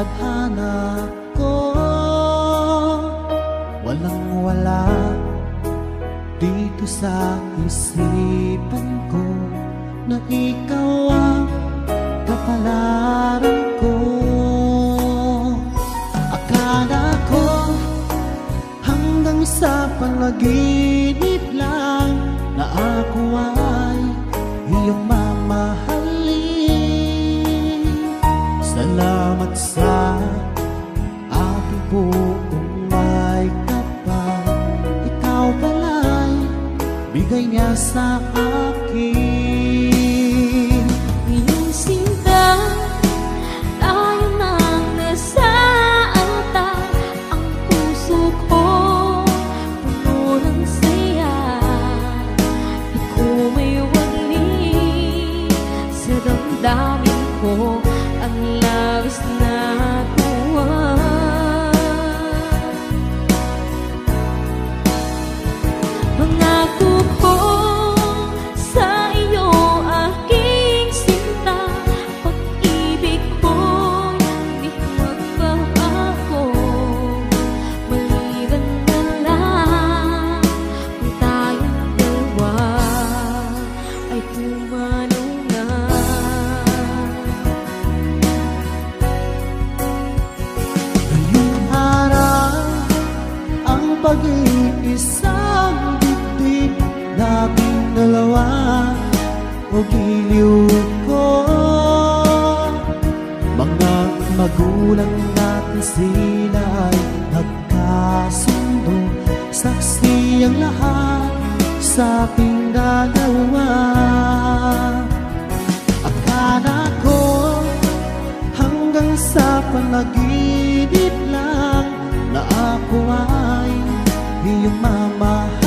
tadhana ko, walang wala dito sa isipan ko, na ikaw ang kapalaran ko. Akala ko hanggang sa panaginip lang na ako ay iyong mamahalin. Salamat sa aking buong may kapal, ikaw pala'y bigay niya sa akin. Iyong sinta, tayo nang nasa altar. Ang puso ko puno ng saya, di ko may wali sa damdamin ko ang labis na tuwa. Pangako ko sa iyo, aking sinta, pag-ibig ko'y di magbabago. Maliban na lang kung tayong dalawa ay pumanaw na. Ngayong araw ang pag-iisang dibdib nating dalawa, o giliw ko. Mga magulang natin sila ay nagkasundo, saksi ang lahat sa ating dalawa. Akala ko hanggang sa panaginip lang na ako ay iyong mamahalin.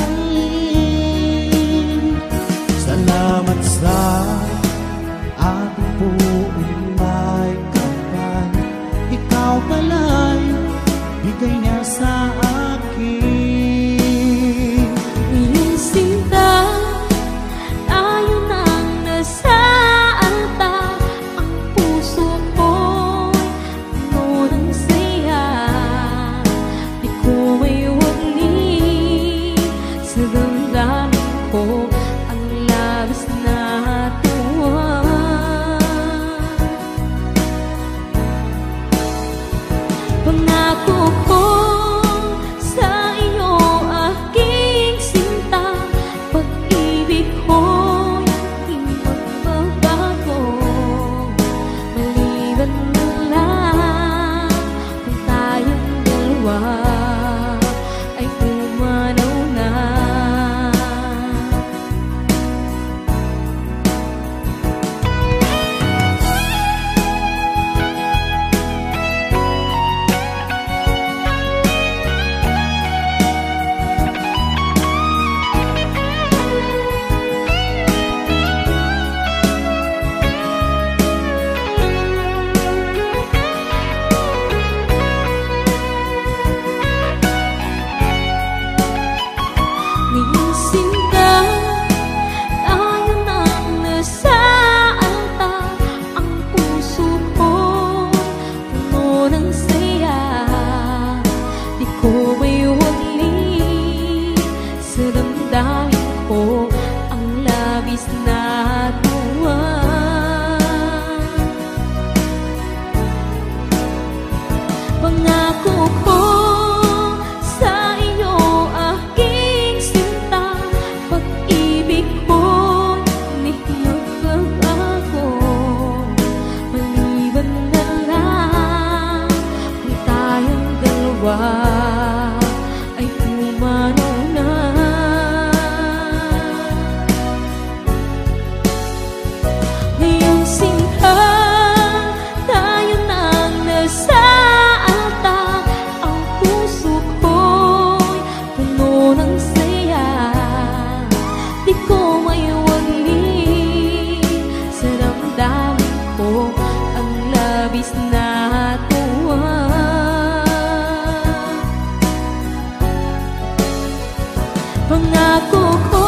Salamat sa ating buong may kapal, ikaw pala'y bigay niya sa akin. Iyong sinta, tayo nang nasa altar. Ang puso ko'y puno ng saya, di ko may wali sa damdamin ko ang labis na tuwa. Pangako ko sa iyo, aking sinta, pag-ibig ko'y di magbabago. Maliban na lang kung tayong dalawa ay pumanaw na. Iyong sinta, tayo nang nasa altar. Ang puso ko'y puno ng saya, di ko may wali sa damdamin ko ang labis na tuwa. Pangako ko sa iyo, aking sinta, pag-ibig ko'y di magbabago. Maliban na lang kung tayong dalawa ay pumanaw na. Ngayong sinta, tayo nang nasa altar. Ang puso ko'y puno ng saya, di ko may wali sa damdamin ko ang labis na tuwa. Pangako ko